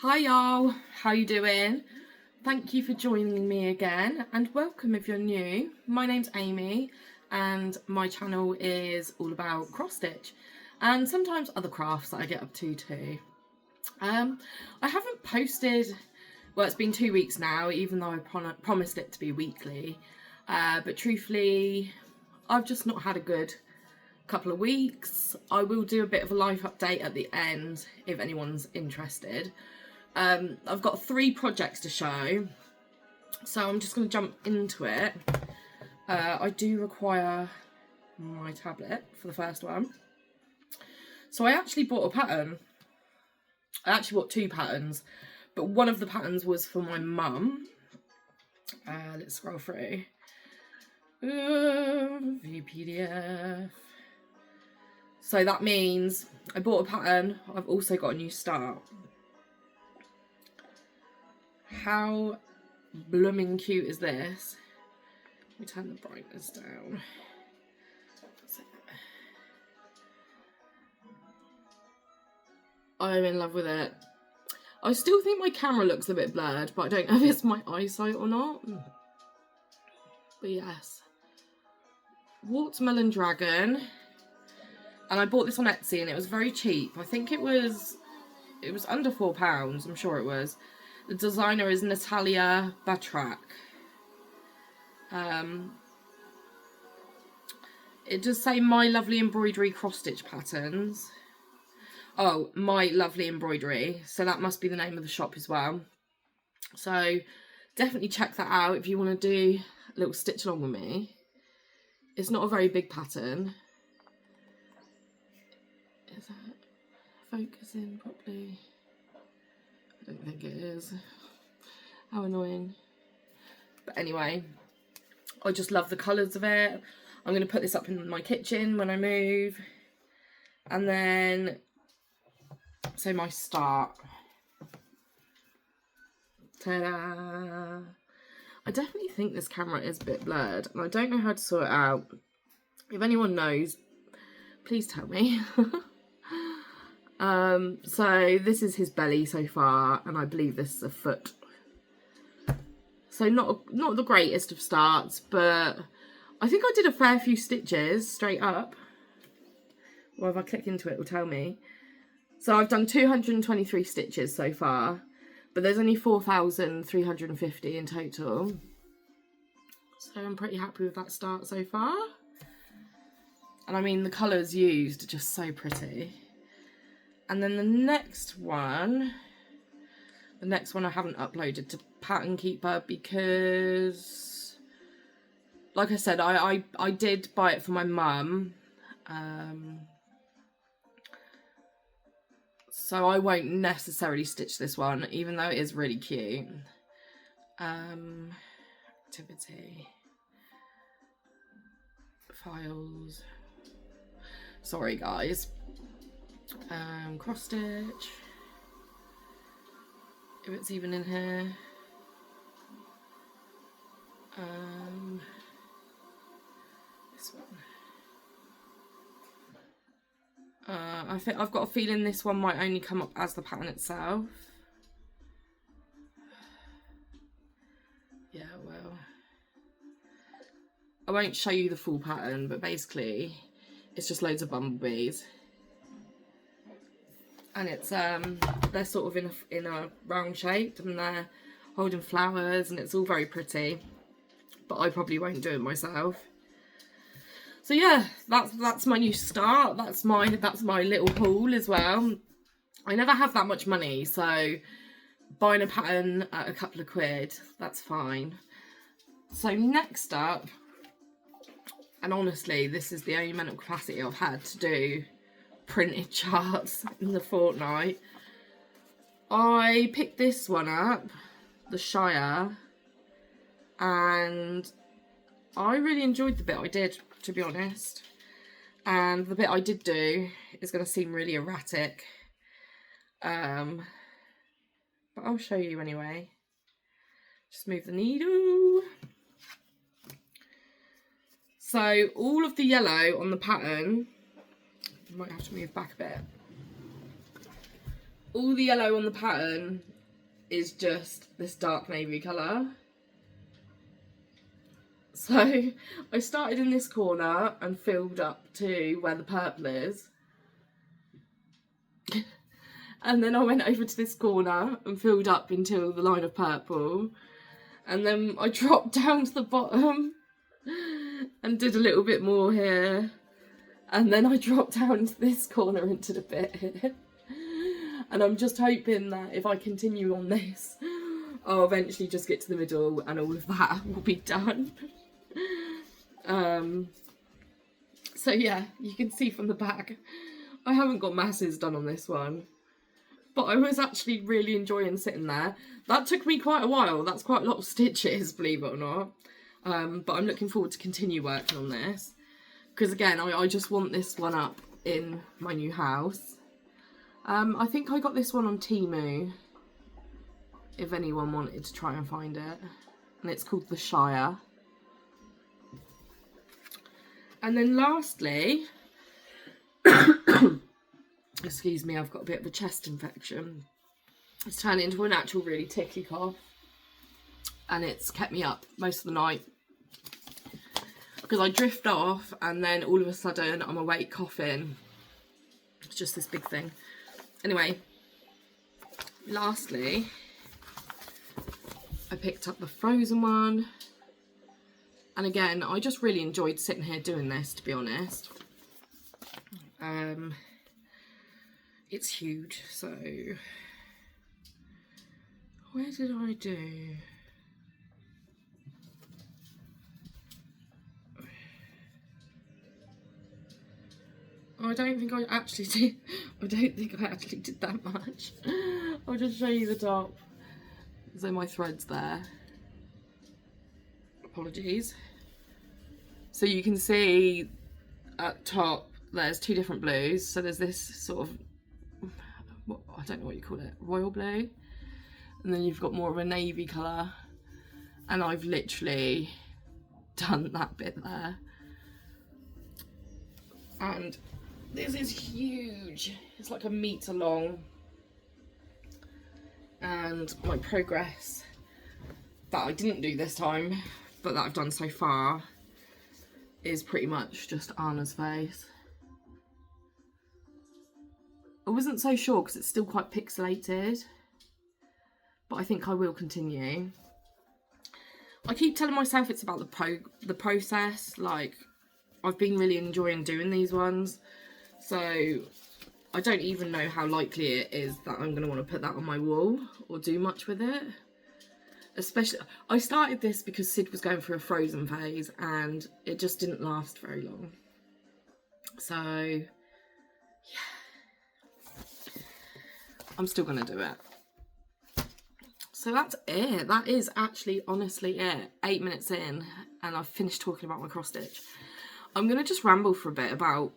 Hi y'all, how you doing? Thank you for joining me again and welcome if you're new. My name's Amy and my channel is all about cross stitch and sometimes other crafts that I get up to too. I haven't posted, well, it's been 2 weeks now, even though I promised it to be weekly, but truthfully I've just not had a good couple of weeks. I will do a bit of a life update at the end if anyone's interested. I've got 3 projects to show, so I'm just going to jump into it. I do require my tablet for the first one. So I actually bought a pattern. I actually bought 2 patterns, but one of the patterns was for my mum. Let's scroll through. View PDF. So that means I bought a pattern. I've also got a new start. How blooming cute is this? Let me turn the brightness down. I'm in love with it. I still think my camera looks a bit blurred, but I don't know if it's my eyesight or not. But yes. Watermelon Dragon. And I bought this on Etsy and it was very cheap. I think it was under £4, I'm sure it was. The designer is Natalia Batrak. It does say My Lovely Embroidery cross stitch patterns. Oh, My Lovely Embroidery. So that must be the name of the shop as well. So definitely check that out if you want to do a little stitch along with me. It's not a very big pattern. Is that focusing properly? I don't think it is. How annoying. But anyway, I just love the colours of it. I'm going to put this up in my kitchen when I move. And then, so my start. Ta-da! I definitely think this camera is a bit blurred and I don't know how to sort it out. If anyone knows, please tell me. So this is his belly so far, and I believe this is a foot. So not the greatest of starts, but I think I did a fair few stitches straight up. Well, if I click into it, it'll tell me. So I've done 223 stitches so far, but there's only 4,350 in total. So I'm pretty happy with that start so far. And I mean, the colours used are just so pretty. And then the next one I haven't uploaded to Pattern Keeper because, like I said, I did buy it for my mum. So I won't necessarily stitch this one, even though it is really cute. Activity. Files. Sorry guys. Cross stitch. If it's even in here. This one. I think I've got a feeling this one might only come up as the pattern itself. Yeah, well, I won't show you the full pattern, but basically it's just loads of bumblebees. And it's they're sort of in a round shape and they're holding flowers and it's all very pretty, but I probably won't do it myself. So yeah, that's my new start. That's my little haul as well. I never have that much money, so buying a pattern at a couple of quid, that's fine. So next up, and honestly this is the only mental capacity I've had to do printed charts in the fortnight. I picked this one up, the Shire, and I really enjoyed the bit I did, to be honest. And the bit I did do is going to seem really erratic, but I'll show you anyway. Just move the needle. So all of the yellow on the pattern, I might have to move back a bit. All the yellow on the pattern is just this dark navy colour. So I started in this corner and filled up to where the purple is. And then I went over to this corner and filled up until the line of purple. And then I dropped down to the bottom and did a little bit more here. And then I dropped down to this corner into the bit here. And I'm just hoping that if I continue on this, I'll eventually just get to the middle and all of that will be done. So yeah, you can see from the back, I haven't got masses done on this one. But I was actually really enjoying sitting there. That took me quite a while. That's quite a lot of stitches, believe it or not. But I'm looking forward to continue working on this. Because again, I just want this one up in my new house. I think I got this one on Temu, if anyone wanted to try and find it. And it's called The Shire. And then lastly, excuse me, I've got a bit of a chest infection. It's turned into an actual really tickly cough. And it's kept me up most of the night. Because I drift off and then all of a sudden I'm awake coughing. It's just this big thing. Anyway, lastly, I picked up the Frozen one. And again, I just really enjoyed sitting here doing this, to be honest. It's huge, so where did I do? I don't think I actually did. I don't think I actually did that much. I'll just show you the top. So my thread's there. Apologies. So you can see at top there's two different blues. So there's this sort of, I don't know what you call it, royal blue. And then you've got more of a navy colour. And I've literally done that bit there. And this is huge. It's like a metre long. And my progress that I didn't do this time, but that I've done so far, is pretty much just Anna's face. I wasn't so sure because it's still quite pixelated, but I think I will continue. I keep telling myself it's about the process. Like, I've been really enjoying doing these ones, so I don't even know how likely it is that I'm going to want to put that on my wall or do much with it. Especially, I started this because Sid was going through a Frozen phase and it just didn't last very long. So, yeah. I'm still going to do it. So that's it. That is actually honestly it. 8 minutes in and I've finished talking about my cross stitch. I'm going to just ramble for a bit about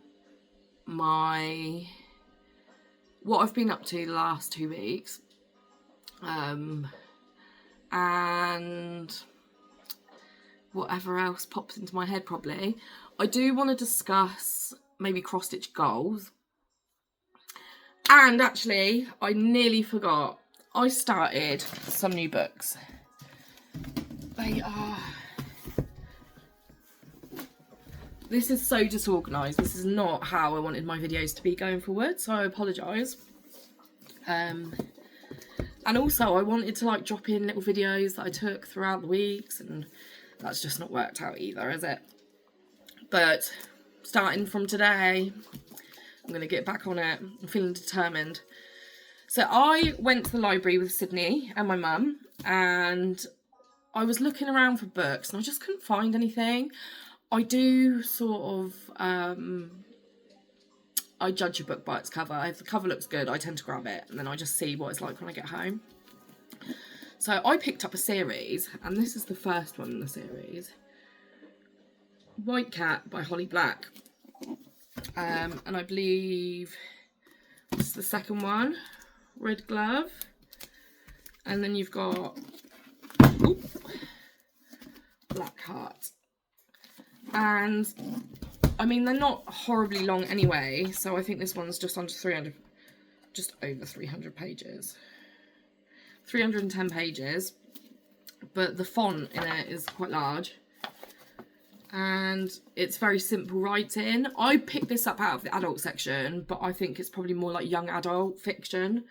what I've been up to the last 2 weeks. And whatever else pops into my head probably. I do want to discuss maybe cross stitch goals. And actually, I nearly forgot. I started some new books. They are... This is so disorganised. This is not how I wanted my videos to be going forward, so I apologise. And also, I wanted to like drop in little videos that I took throughout the weeks, and that's just not worked out either, is it? But starting from today, I'm going to get back on it. I'm feeling determined. So I went to the library with Sydney and my mum, and I was looking around for books and I just couldn't find anything. I do sort of, I judge a book by its cover. If the cover looks good, I tend to grab it, and then I just see what it's like when I get home. So I picked up a series, and this is the first one in the series. White Cat by Holly Black. And I believe this is the second one, Red Glove. And then you've got Black Heart. And I mean, they're not horribly long anyway, so I think this one's just under 300, just over 300 pages. 310 pages, but the font in it is quite large. And it's very simple writing. I picked this up out of the adult section, but I think it's probably more like young adult fiction.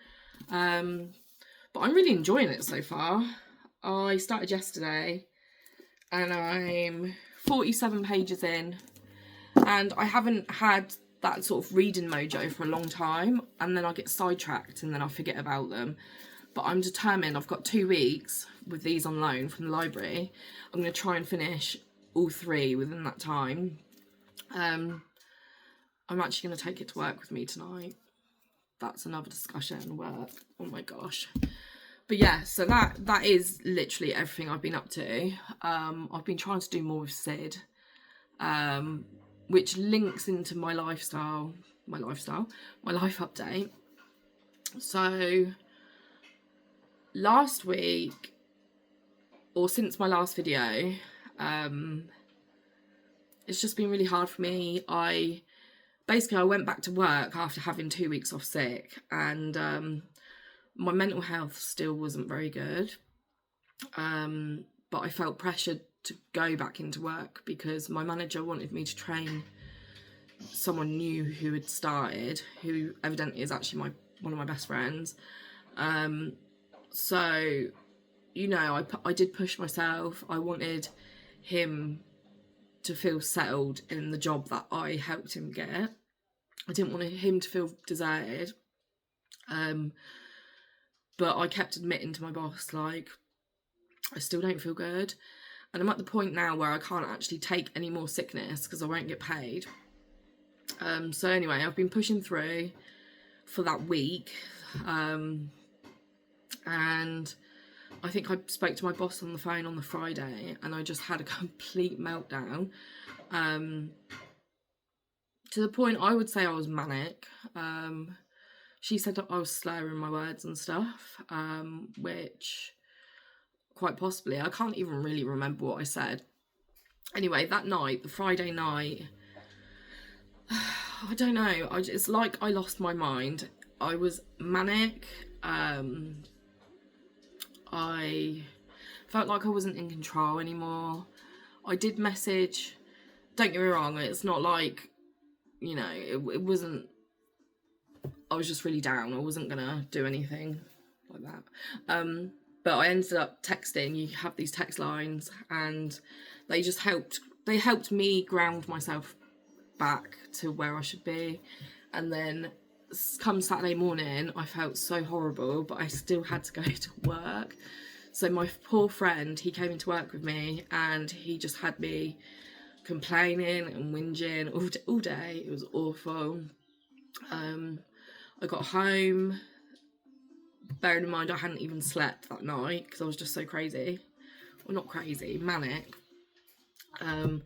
But I'm really enjoying it so far. I started yesterday and I'm 47 pages in, and I haven't had that sort of reading mojo for a long time, and then I get sidetracked and then I forget about them. But I'm determined. I've got 2 weeks with these on loan from the library. I'm going to try and finish all 3 within that time. I'm actually going to take it to work with me tonight. That's another discussion. Work. Oh my gosh. But yeah, so that is literally everything I've been up to. I've been trying to do more with Sid, which links into my life update. So last week, or since my last video, it's just been really hard for me. I went back to work after having 2 weeks off sick, and my mental health still wasn't very good, but I felt pressured to go back into work because my manager wanted me to train someone new who had started, who evidently is actually one of my best friends. So, you know, I did push myself. I wanted him to feel settled in the job that I helped him get. I didn't want him to feel deserted. But I kept admitting to my boss, like, I still don't feel good. And I'm at the point now where I can't actually take any more sickness because I won't get paid. So anyway, I've been pushing through for that week. And I think I spoke to my boss on the phone on the Friday, and I just had a complete meltdown. To the point I would say I was manic. She said that I was slurring my words and stuff, which quite possibly, I can't even really remember what I said. Anyway, that night, the Friday night, I don't know, it's like I lost my mind. I was manic. I felt like I wasn't in control anymore. I did message, don't get me wrong, it's not like, you know, it wasn't, I was just really down. I wasn't gonna do anything like that. But I ended up texting. You have these text lines, and they just helped me ground myself back to where I should be. And then come Saturday morning, I felt so horrible, but I still had to go to work. So my poor friend, he came into work with me, and he just had me complaining and whinging all day. It was awful. I got home, bearing in mind I hadn't even slept that night because I was just so crazy. Well, not crazy, manic. I'm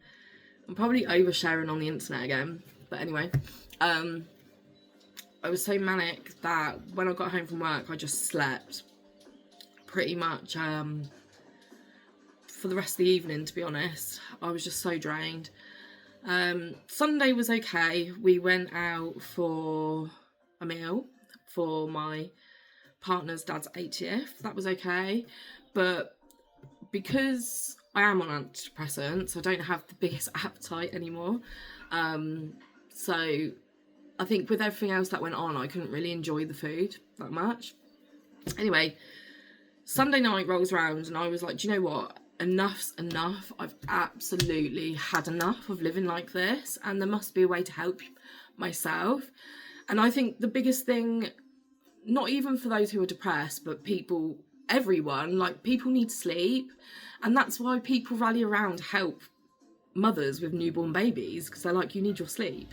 probably oversharing on the internet again, but anyway, I was so manic that when I got home from work, I just slept pretty much for the rest of the evening, to be honest. I was just so drained. Sunday was okay. We went out for a meal for my partner's dad's 80th. That was okay. But because I am on antidepressants, I don't have the biggest appetite anymore. So I think with everything else that went on, I couldn't really enjoy the food that much. Anyway, Sunday night rolls around and I was like, do you know what? Enough's enough. I've absolutely had enough of living like this, and there must be a way to help myself. And I think the biggest thing, not even for those who are depressed, but people, everyone, like, people need sleep. And that's why people rally around to help mothers with newborn babies, because they're like, you need your sleep.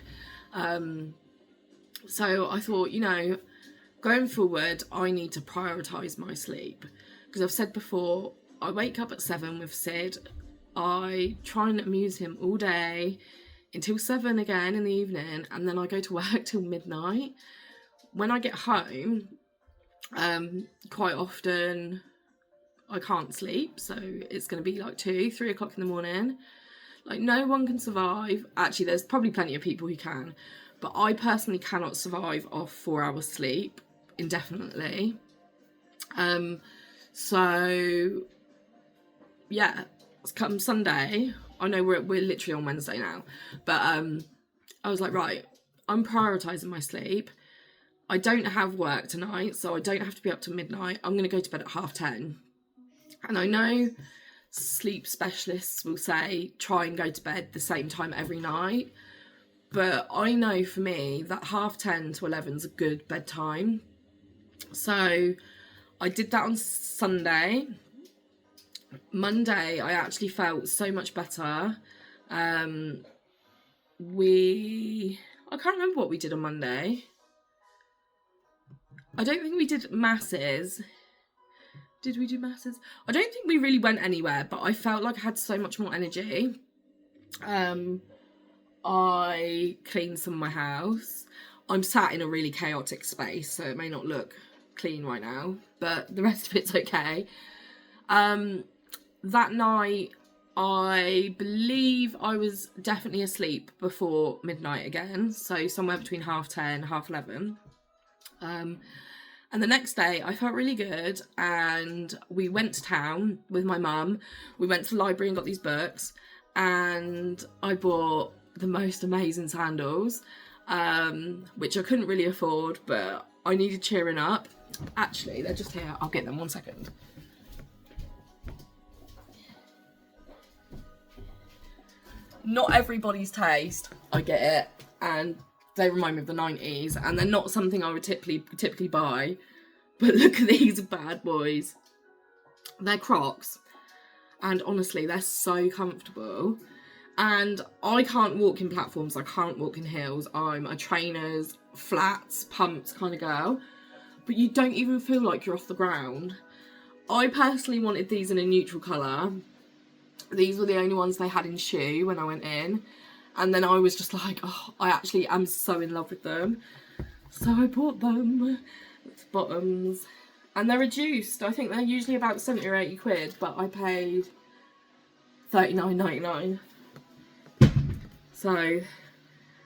So I thought, you know, going forward, I need to prioritise my sleep. Because I've said before, I wake up at 7 with Sid. I try and amuse him all day until 7 again in the evening, and then I go to work till midnight. When I get home, quite often I can't sleep, so it's going to be like 2-3 o'clock in the morning. Like, no one can survive. Actually, there's probably plenty of people who can, but I personally cannot survive off 4 hours sleep indefinitely. So yeah, come Sunday, I know we're literally on Wednesday now, but I was like, right, I'm prioritising my sleep. I don't have work tonight, so I don't have to be up till midnight. I'm going to go to bed at 10:30. And I know sleep specialists will say try and go to bed the same time every night, but I know for me that 10:30 to 11 is a good bedtime. So I did that on Sunday. Monday I actually felt so much better. I can't remember what we did on Monday. I don't think we did masses. Did we do masses? I don't think we really went anywhere, but I felt like I had so much more energy. I cleaned some of my house. I'm sat in a really chaotic space, so it may not look clean right now, but the rest of it's okay. That night, I believe I was definitely asleep before midnight again, so somewhere between 10:30, 11:30. And the next day I felt really good, and we went to town with my mum. We went to the library and got these books, and I bought the most amazing sandals, which I couldn't really afford, but I needed cheering up. Actually, they're just here. I'll get them, 1 second. Not everybody's taste, I get it, and they remind me of the 90s, and they're not something I would typically buy, but look at these bad boys. They're Crocs, and honestly, they're so comfortable, and I can't walk in platforms, I can't walk in heels. I'm a trainers, flats, pumps kind of girl, but you don't even feel like you're off the ground. I personally wanted these in a neutral colour. These were the only ones they had in shoe when I went in. And then I was just like, oh, I actually am so in love with them. So I bought them. It's bottoms. And they're reduced. I think they're usually about 70 or 80 quid, but I paid $39.99. So,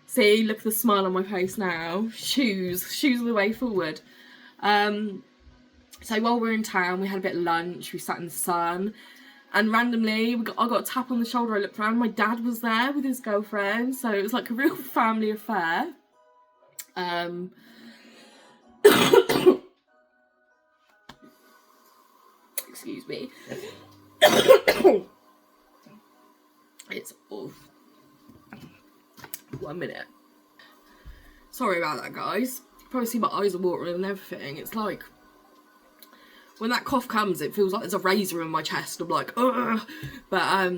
see, look at the smile on my face now. Shoes are the way forward. So while we were in town, we had a bit of lunch, we sat in the sun. And randomly, I got a tap on the shoulder. I looked around. My dad was there with his girlfriend, so it was like a real family affair. Excuse me. It's off. 1 minute. Sorry about that, guys. Probably see my eyes are watering and everything. It's like, when that cough comes, it feels like there's a razor in my chest. I'm like, ugh. But,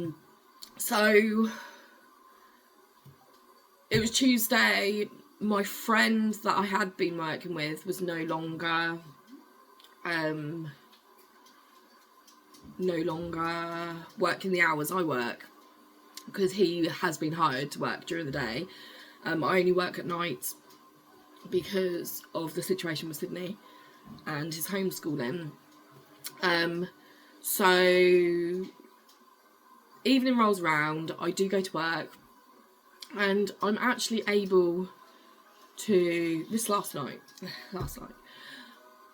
so, it was Tuesday. My friend that I had been working with was no longer working the hours I work, because he has been hired to work during the day. I only work at night because of the situation with Sydney and his homeschooling. So evening rolls around, I do go to work, and I'm actually able to, last night,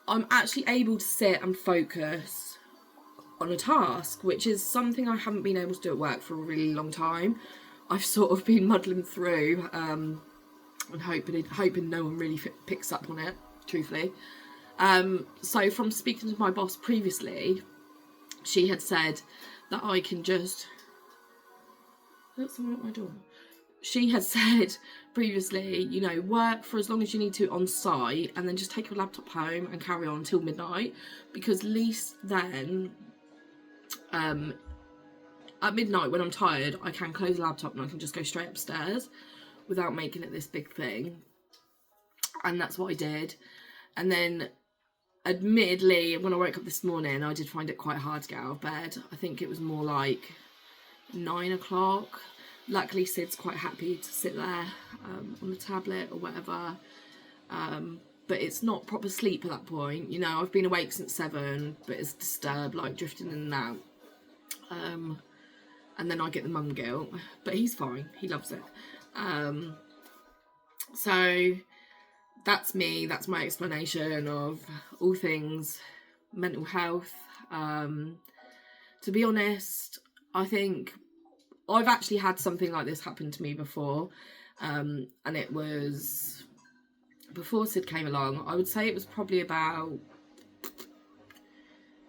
I'm actually able to sit and focus on a task, which is something I haven't been able to do at work for a really long time. I've sort of been muddling through, and hoping no one really picks up on it, truthfully. So from speaking to my boss previously, she had said that I can just... That's someone at my door. She had said previously, you know, work for as long as you need to on site, and then just take your laptop home and carry on until midnight, because at least then, at midnight when I'm tired, I can close the laptop and I can just go straight upstairs without making it this big thing. And that's what I did. And then, admittedly, when I woke up this morning, I did find it quite hard to get out of bed. I think it was more like 9 o'clock. Luckily, Sid's quite happy to sit there on the tablet or whatever. But it's not proper sleep at that point. You know, I've been awake since 7, but it's disturbed, like drifting in and out. And then I get the mum guilt. But he's fine. He loves it. So... that's me, that's my explanation of all things mental health. To be honest, I think I've actually had something like this happen to me before, and it was before Sid came along. I would say it was probably about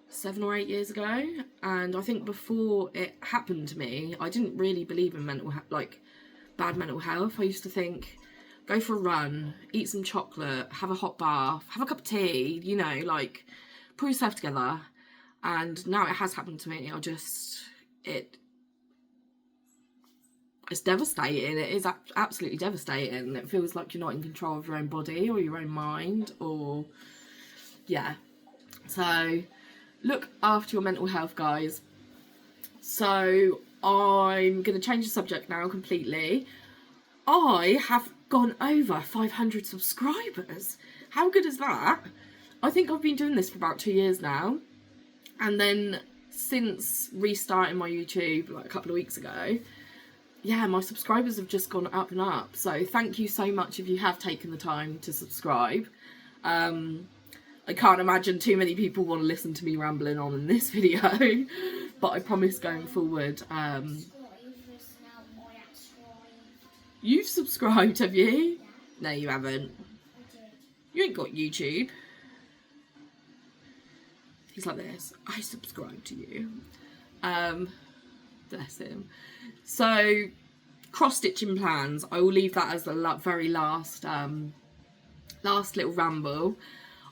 7 or 8 years ago, and I think before it happened to me, I didn't really believe in bad mental health. I used to think, go for a run, eat some chocolate, have a hot bath, have a cup of tea, you know, like, pull yourself together. And now it has happened to me. It's devastating. It is absolutely devastating. It feels like you're not in control of your own body or your own mind, or yeah. So look after your mental health, guys. So I'm going to change the subject now completely. I have gone over 500 subscribers. How good is that? I think I've been doing this for about 2 years now. And then since restarting my YouTube like a couple of weeks ago, yeah, my subscribers have just gone up and up. So thank you so much if you have taken the time to subscribe. I can't imagine too many people want to listen to me rambling on in this video, but I promise going forward. You've subscribed, have you? No, you haven't. You ain't got YouTube. He's like this. I subscribe to you. Bless him. So, cross-stitching plans. I will leave that as the very last little ramble.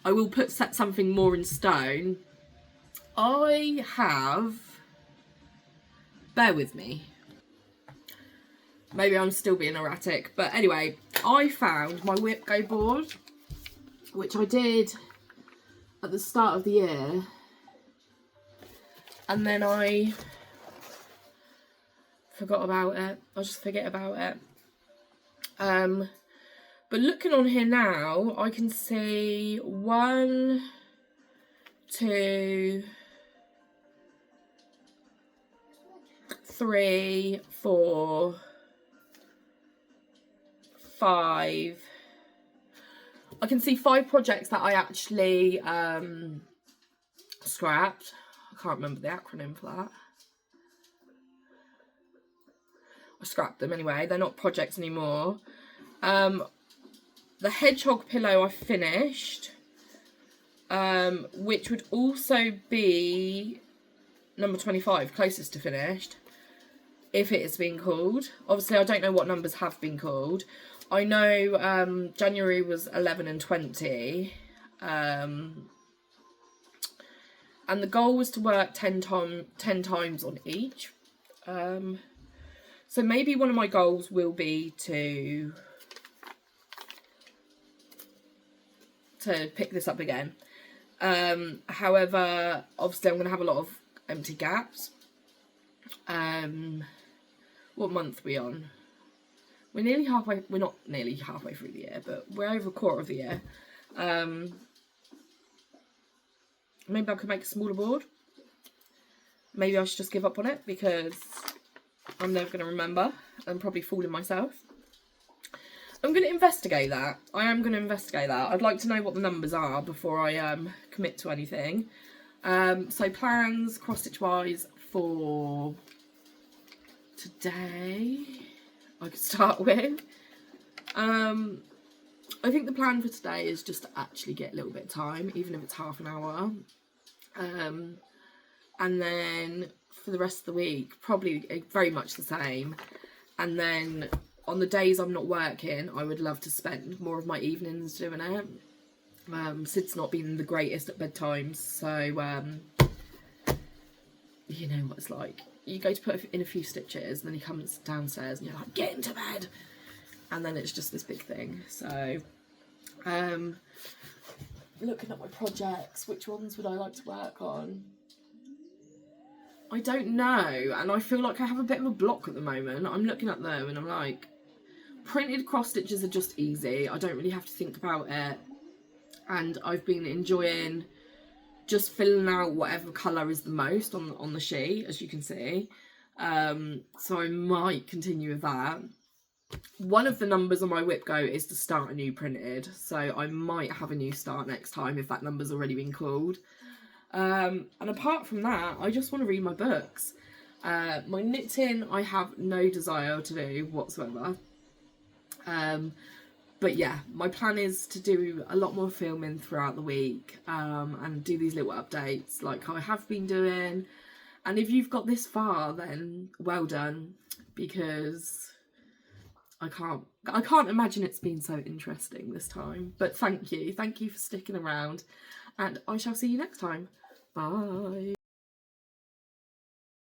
I will set something more in stone. I have... Bear with me. Maybe I'm still being erratic. But anyway, I found my whip go board, which I did at the start of the year. And then I forgot about it. I just forget about it. But looking on here now, I can see 1, 2, 3, 4, 5. I can see 5 projects that I actually scrapped. I can't remember the acronym for that. I scrapped them anyway. They're not projects anymore. The hedgehog pillow I finished, which would also be number 25, closest to finished, if it has been called. Obviously, I don't know what numbers have been called. I know January was 11 and 20. And the goal was to work 10 times on each. So maybe one of my goals will be to pick this up again. However, obviously I'm going to have a lot of empty gaps. What month are we on? We're nearly halfway, we're not nearly halfway through the year, but we're over a quarter of the year. Maybe I could make a smaller board. Maybe I should just give up on it because I'm never going to remember and probably fooling myself. I'm going to investigate that. I am going to investigate that. I'd like to know what the numbers are before I commit to anything. So plans, cross-stitch wise, for today, I could start with. I think the plan for today is just to actually get a little bit of time, even if it's half an hour. And then for the rest of the week, probably very much the same. And then on the days I'm not working, I would love to spend more of my evenings doing it. Sid's not been the greatest at bedtimes, so you know what it's like. You go to put in a few stitches, and then he comes downstairs, and you're like, get into bed! And then it's just this big thing. So, looking at my projects, which ones would I like to work on? I don't know, and I feel like I have a bit of a block at the moment. I'm looking at them, and I'm like, printed cross stitches are just easy. I don't really have to think about it. And I've been enjoying just filling out whatever colour is the most on the sheet, as you can see. So I might continue with that. One of the numbers on my whip go is to start a new printed. So I might have a new start next time if that number's already been called. And apart from that, I just want to read my books. My knitting, I have no desire to do whatsoever. But yeah, my plan is to do a lot more filming throughout the week, and do these little updates like I have been doing. And if you've got this far, then well done, because I can't imagine it's been so interesting this time. But thank you for sticking around, and I shall see you next time. Bye.